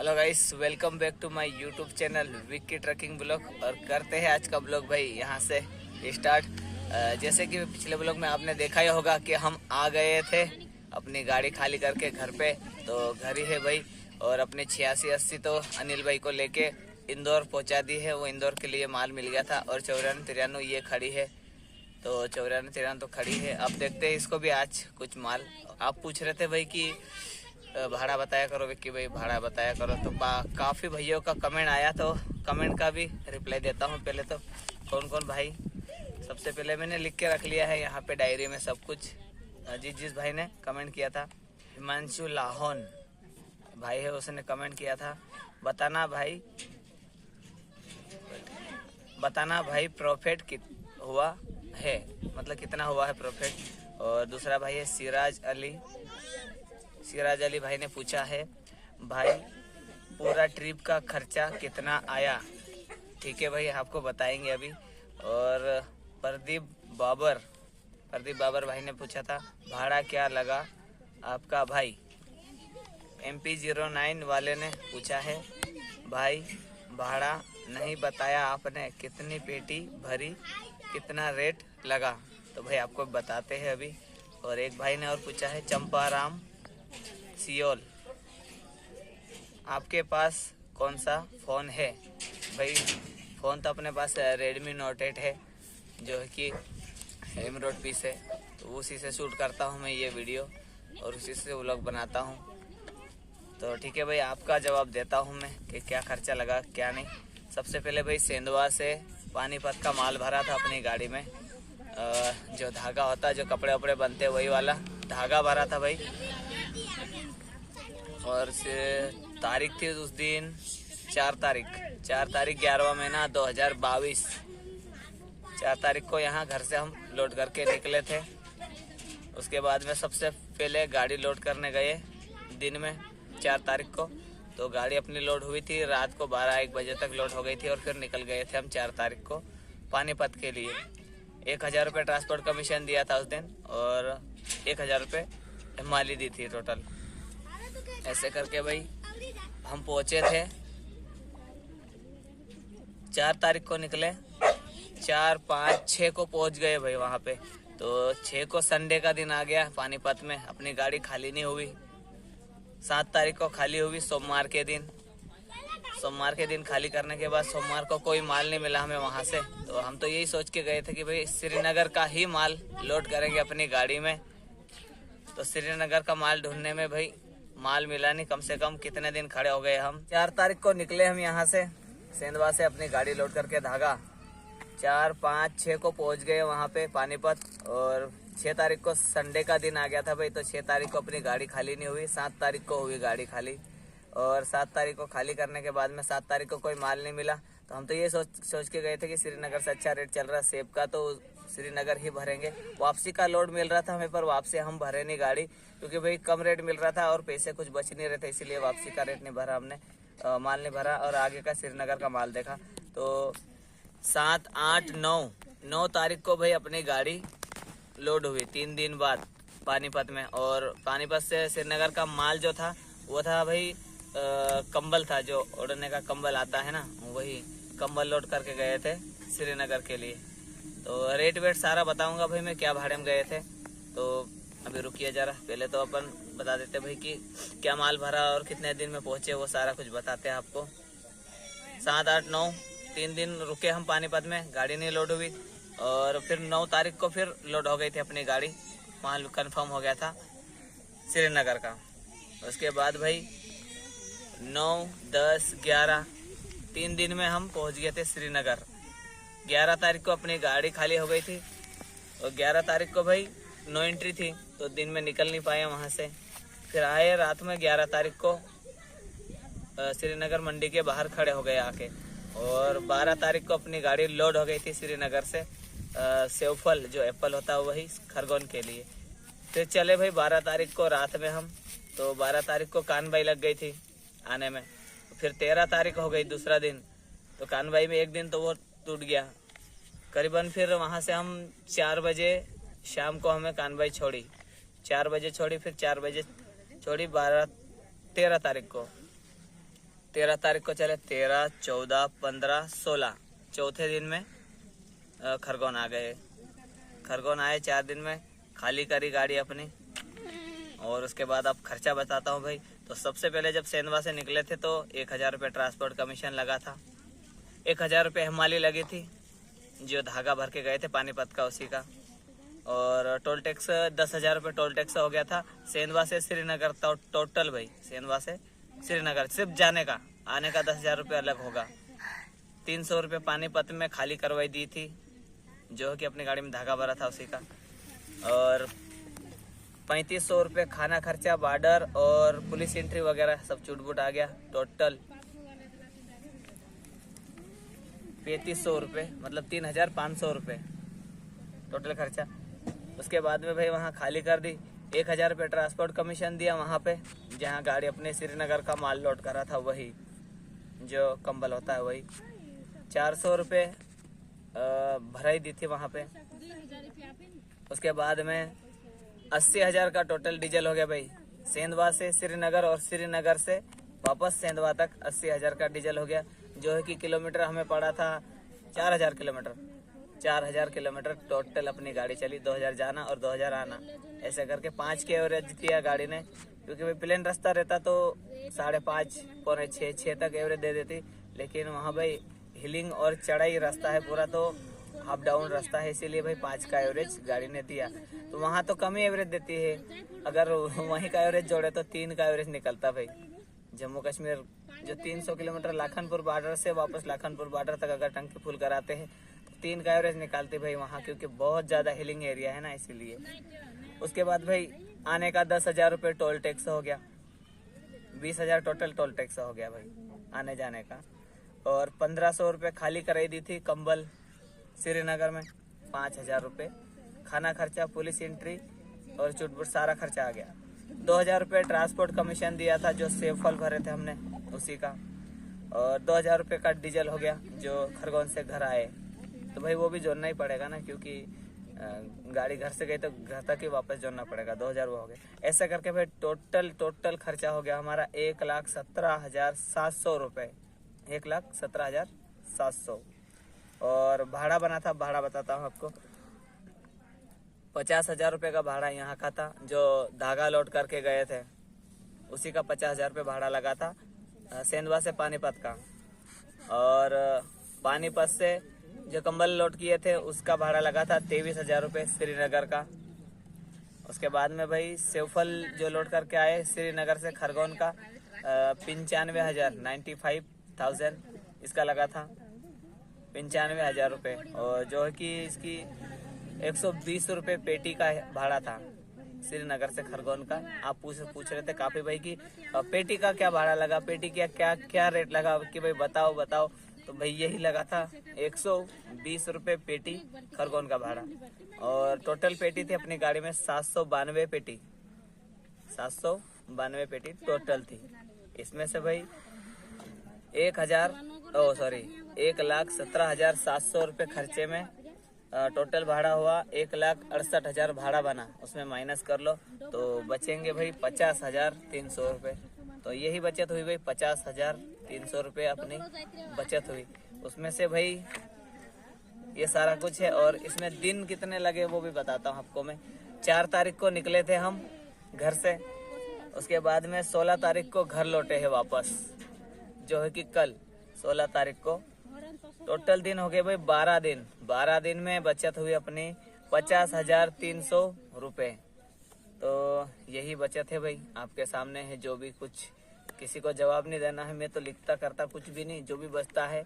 Hello guys, welcome back to my YouTube channel Vicky trucking blog. और करते हैं आज का ब्लॉग भाई यहाँ से स्टार्ट। जैसे कि पिछले ब्लॉग में आपने देखा ही होगा कि हम आ गए थे अपनी गाड़ी खाली करके घर पे। तो घर ही है भाई। और अपने 86-80 तो अनिल भाई को लेके इंदौर पहुँचा दी है। वो इंदौर के लिए माल मिल गया था। और 94-93 ये खड़ी है। तो 94-93 तो खड़ी है। अब देखते हैं इसको भी आज कुछ माल। आप पूछ रहे थे भाई कि भाड़ा बताया करो विक्की भाई, भाड़ा बताया करो। तो काफ़ी भाइयों का कमेंट आया, तो कमेंट का भी रिप्लाई देता हूँ। पहले तो कौन कौन भाई, सबसे पहले मैंने लिख के रख लिया है यहाँ पे डायरी में सब कुछ। जिस भाई ने कमेंट किया था, हिमांशु लाहौन भाई है, उसने कमेंट किया था, बताना भाई प्रॉफिट हुआ है, मतलब कितना हुआ है प्रॉफिट। और दूसरा भाई है सिराज अली भाई ने पूछा है, भाई पूरा ट्रिप का खर्चा कितना आया। ठीक है भाई, आपको बताएंगे अभी। और प्रदीप बाबर भाई ने पूछा था, भाड़ा क्या लगा आपका भाई। MP09 वाले ने पूछा है, भाई भाड़ा नहीं बताया आपने, कितनी पेटी भरी, कितना रेट लगा। तो भाई आपको बताते हैं अभी। और एक भाई ने और पूछा है, चंपाराम सियोल, आपके पास कौन सा फ़ोन है। भाई फ़ोन तो अपने पास रेडमी नोट 8 है, जो है कि एमरोड पीस है। तो उसी से शूट करता हूँ मैं ये वीडियो और उसी से व्लॉग बनाता हूँ। तो ठीक है भाई, आपका जवाब देता हूँ मैं कि क्या खर्चा लगा क्या नहीं। सबसे पहले भाई सेंधवा से पानीपत का माल भरा था अपनी गाड़ी में। जो धागा होता है, जो कपड़े वपड़े बनते हैं, वही वाला धागा भरा था भाई। और तारीख थी उस दिन 4 तारीख 11वां महीना 2022। 4 तारीख को यहाँ घर से हम लोड करके निकले थे। उसके बाद में सबसे पहले गाड़ी लोड करने गए दिन में 4 तारीख को। तो गाड़ी अपनी लोड हुई थी, रात को 12-1 बजे तक लोड हो गई थी। और फिर निकल गए थे हम 4 तारीख को पानीपत के लिए। 1000 रुपये ट्रांसपोर्ट कमीशन दिया था उस दिन, और 1000 रुपये माली दी थी टोटल। ऐसे करके भाई हम पहुंचे थे। 4 तारीख को निकले, 4, 5, 6 को पहुंच गए भाई वहाँ पे। तो 6 को संडे का दिन आ गया पानीपत में। अपनी गाड़ी खाली नहीं हुई। 7 तारीख को खाली हुई, सोमवार के दिन खाली करने के बाद सोमवार को कोई माल नहीं मिला हमें वहाँ से। तो हम तो यही सोच के गए थे कि भाई श्रीनगर का ही माल लोड करेंगे अपनी गाड़ी में। तो श्रीनगर का माल ढूंढने में भाई माल मिला नहीं। कम से कम कितने दिन खड़े हो गए हम। 4 तारीख को निकले हम यहाँ से सेंधवा से अपनी गाड़ी लोड करके धागा। 4, 5, 6 को पहुँच गए वहाँ पे पानीपत। और 6 तारीख को संडे का दिन आ गया था भाई। तो 6 तारीख को अपनी गाड़ी खाली नहीं हुई। 7 तारीख को हुई गाड़ी खाली। और 7 तारीख को खाली करने के बाद में 7 तारीख को कोई माल नहीं मिला। तो हम तो ये सोच के गए थे कि श्रीनगर से अच्छा रेट चल रहा है सेब का, तो श्रीनगर ही भरेंगे। वापसी का लोड मिल रहा था हमें, पर वापसी हम भरे नहीं गाड़ी, क्योंकि भाई कम रेट मिल रहा था और पैसे कुछ बच नहीं रहे थे। इसीलिए वापसी का रेट नहीं भरा हमने, माल नहीं भरा। और आगे का श्रीनगर का माल देखा। तो 7, 8, 9 तारीख को भाई अपनी गाड़ी लोड हुई 3 दिन बाद पानीपत में। और पानीपत से श्रीनगर का माल जो था वो था भाई कंबल था, जो ओढ़ने का कंबल आता है ना, वही कंबल लोड करके गए थे श्रीनगर के लिए। तो रेट वेट सारा बताऊंगा भाई मैं, क्या भाड़े में गए थे। तो अभी रुकिए जरा, पहले तो अपन बता देते भाई कि क्या माल भरा और कितने दिन में पहुंचे, वो सारा कुछ बताते हैं आपको। 7, 8, 9 3 दिन रुके हम पानीपत में, गाड़ी नहीं लोड हुई। और फिर 9 तारीख को फिर लोड हो गई थी अपनी गाड़ी, माल कंफर्म हो गया था श्रीनगर का। उसके बाद भाई 9, 10, 11 3 दिन में हम पहुंच गए थे श्रीनगर। 11 तारीख को अपनी गाड़ी खाली हो गई थी। और 11 तारीख को भाई नो एंट्री थी, तो दिन में निकल नहीं पाए वहाँ से। फिर आए रात में 11 तारीख को श्रीनगर मंडी के बाहर खड़े हो गए आके। और 12 तारीख को अपनी गाड़ी लोड हो गई थी श्रीनगर से सेवफल, जो एप्पल होता है वही, खरगोन के लिए। फिर चले भाई 12 तारीख को रात में हम। तो 12 तारीख को कानबाई लग गई थी आने में। फिर 13 तारीख हो गई दूसरा दिन। तो कानबाई में एक दिन तो वो टूट गया करीबन। फिर वहाँ से हम 4 बजे शाम को हमें कानबाई छोड़ी, 4 बजे छोड़ी। फिर 4 बजे छोड़ी 13 तारीख को। 13 तारीख को चले, 13, 14, 15, 16 चौथे दिन में खरगोन आ गए। खरगोन आए 4 दिन में, खाली करी गाड़ी अपनी। और उसके बाद अब खर्चा बताता हूँ भाई। तो सबसे पहले जब सेंधवा से निकले थे तो 1000 रुपये ट्रांसपोर्ट कमीशन लगा था, 1000 रुपये हमाली लगी थी जो धागा भर के गए थे पानीपत का, उसी का। और टोल टैक्स 10,000 रुपये टोल टैक्स हो गया था सेंधवा से श्रीनगर तक टोटल भाई। सेंधवा से श्रीनगर सिर्फ जाने का, आने का 10,000 रुपये अलग होगा। 300 रुपये पानीपत में खाली करवाई दी थी जो कि अपनी गाड़ी में धागा भरा था उसी का। और 3500 रुपये खाना खर्चा, बॉर्डर और पुलिस एंट्री वगैरह सब चुटबुट आ गया। टोटल 3500 रुपये, मतलब 3500 रुपये टोटल खर्चा। उसके बाद में भाई वहाँ खाली कर दी। 1000 रुपये ट्रांसपोर्ट कमीशन दिया वहाँ पे, जहाँ गाड़ी अपने श्रीनगर का माल लोड करा था, वही जो कंबल होता है वही। 400 रुपये भराई दी थी वहाँ पे। उसके बाद में 80,000 का टोटल डीजल हो गया भाई। सेंधवा से श्रीनगर और श्रीनगर से वापस सेंधवा तक 80,000 का डीजल हो गया, जो है कि किलोमीटर हमें पड़ा था 4000 किलोमीटर। 4000 किलोमीटर टोटल अपनी गाड़ी चली, 2000 जाना और 2000 आना, ऐसे करके 5 के एवरेज किया गाड़ी ने। क्योंकि भाई प्लेन रास्ता रहता तो 5.5 पौने 6 तक एवरेज दे देती, लेकिन वहाँ भाई हिलिंग और चढ़ाई रास्ता है पूरा, तो अप डाउन रास्ता है, इसीलिए भाई 5 का एवरेज गाड़ी ने दिया। तो वहाँ तो कम ही एवरेज देती है, अगर वहीं का एवरेज जोड़े तो 3 का एवरेज निकलता भाई। जम्मू कश्मीर जो 300 किलोमीटर लाखनपुर बॉर्डर से वापस लाखनपुर बॉर्डर तक अगर टंकी फुल कराते हैं तो 3 का एवरेज निकालते भाई वहाँ, क्योंकि बहुत ज़्यादा हिलिंग एरिया है ना, इसीलिए। उसके बाद भाई आने का 10,000 रुपये टोल टैक्स हो गया, 20,000 टोटल टोल टैक्स हो गया भाई आने जाने का। और 1500 रुपये खाली कराई दी थी कंबल श्रीनगर में, 5000 रुपये खाना खर्चा, पुलिस एंट्री और चुटपुट सारा खर्चा आ गया। 2000 रुपये ट्रांसपोर्ट कमीशन दिया था जो सेब फल भरे थे हमने, उसी का। और 2000 रुपये का डीजल हो गया जो खरगोन से घर आए, तो भाई वो भी जोड़ना ही पड़ेगा ना, क्योंकि गाड़ी घर से गई तो घर तक ही वापस जोड़ना पड़ेगा। 2000 वो हो गए। ऐसा करके भाई टोटल खर्चा हो गया हमारा 1,17,700 रुपये, 1,17,700। और भाड़ा बना था, भाड़ा बताता हूँ आपको। 50,000 रुपये का भाड़ा यहाँ का था, जो धागा लोड करके गए थे उसी का 50,000 रुपये भाड़ा लगा था सेंधवा से पानीपत का। और पानीपत से जो कंबल लोड किए थे उसका भाड़ा लगा था 23,000 रुपये श्रीनगर का। उसके बाद में भाई सेवफल जो लोड करके आए श्रीनगर से खरगोन का 95,000 95,000 इसका लगा था, 95,000 रुपये। और जो है कि इसकी 120 रुपये पेटी का भाड़ा था श्रीनगर से खरगोन का। आप पूछ रहे थे काफी भाई कि पेटी का क्या भाड़ा लगा, पेटी का क्या रेट लगा कि भाई बताओ। तो भाई यही लगा था 120 रुपये पेटी खरगोन का भाड़ा। और टोटल पेटी थी अपनी गाड़ी में 792 पेटी, 792 पेटी टोटल थी। इसमें से भाई 1,17,700 रुपये खर्चे में टोटल भाड़ा हुआ। 1,68,000 भाड़ा बना, उसमें माइनस कर लो तो बचेंगे भाई 50,300 रुपये। तो यही बचत हुई भाई 50,300 रुपये अपनी बचत हुई। उसमें से भाई ये सारा कुछ है। और इसमें दिन कितने लगे वो भी बताता हूँ आपको मैं। 4 तारीख को निकले थे हम घर से, उसके बाद में 16 तारीख को घर लौटे हैं वापस, जो है कि कल 16 तारीख को। टोटल दिन हो गए भाई 12 दिन। 12 दिन में बचत हुई अपनी 50,300 रुपये। तो यही बचत है भाई, आपके सामने है। जो भी कुछ किसी को जवाब नहीं देना है, मैं तो लिखता करता कुछ भी नहीं, जो भी बचता है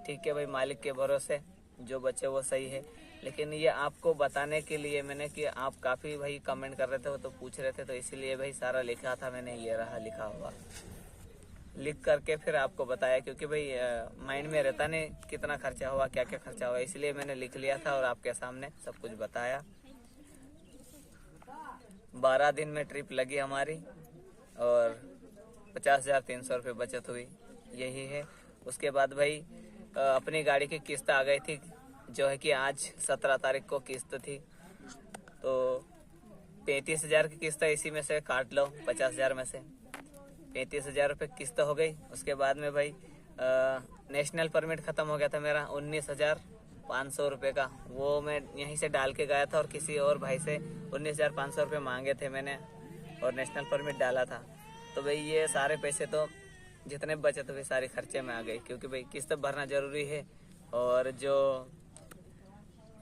ठीक है भाई, मालिक के भरोसे जो बचे वो सही है। लेकिन ये आपको बताने के लिए मैंने कि आप काफ़ी भाई कमेंट कर रहे थे, वो तो पूछ रहे थे, तो इसीलिए भाई सारा लिखा था मैंने। ये रहा लिखा हुआ, लिख करके फिर आपको बताया, क्योंकि भाई माइंड में रहता नहीं कितना खर्चा हुआ, क्या क्या खर्चा हुआ, इसलिए मैंने लिख लिया था और आपके सामने सब कुछ बताया। 12 दिन में ट्रिप लगी हमारी और 50,300 रुपये बचत हुई, यही है। उसके बाद भाई अपनी गाड़ी की किस्त आ गई थी, जो है कि आज 17 तारीख को किस्त थी। तो 35,000 की किस्त है, इसी में से काट लो 50,000 में से 35,000 रुपये किस्त हो गई। उसके बाद में भाई नेशनल परमिट ख़त्म हो गया था मेरा 19,500 रुपये का, वो मैं यहीं से डाल के गया था और किसी और भाई से 19,500 रुपये मांगे थे मैंने और नेशनल परमिट डाला था। तो भाई ये सारे पैसे तो जितने बचत हुए सारे खर्चे में आ गए, क्योंकि भाई किस्त भरना ज़रूरी है और जो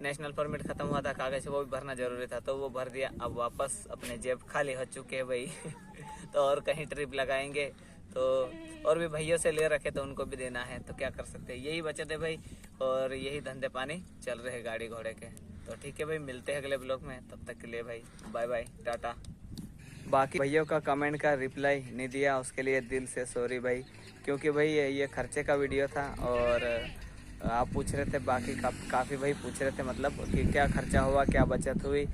नेशनल परमिट ख़त्म हुआ था कागज़ वो भी भरना ज़रूरी था, तो वो भर दिया। अब वापस अपने जेब खाली हो चुके हैं भाई तो और कहीं ट्रिप लगाएंगे तो और भी भैयों से ले रखे तो उनको भी देना है, तो क्या कर सकते हैं, यही बचत है भाई और यही धंधे पानी चल रहे हैं गाड़ी घोड़े के। तो ठीक है भाई, मिलते हैं अगले ब्लॉग में, तब तक के लिए भाई बाय बाय, टाटा। बाकी भैयों का कमेंट का रिप्लाई नहीं दिया उसके लिए दिल से सॉरी भाई, क्योंकि भाई ये खर्चे का वीडियो था और आप पूछ रहे थे, बाकी काफ़ी भाई पूछ रहे थे मतलब कि क्या खर्चा हुआ, क्या बचत हुई,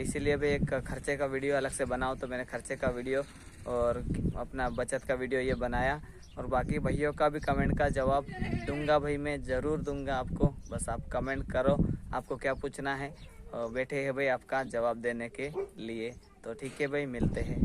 इसीलिए भाई एक खर्चे का वीडियो अलग से बनाओ, तो मैंने खर्चे का वीडियो और अपना बचत का वीडियो ये बनाया। और बाकी भैयों का भी कमेंट का जवाब दूंगा भाई, मैं ज़रूर दूंगा आपको, बस आप कमेंट करो आपको क्या पूछना है, बैठे हैं भाई आपका जवाब देने के लिए। तो ठीक है भाई, मिलते हैं।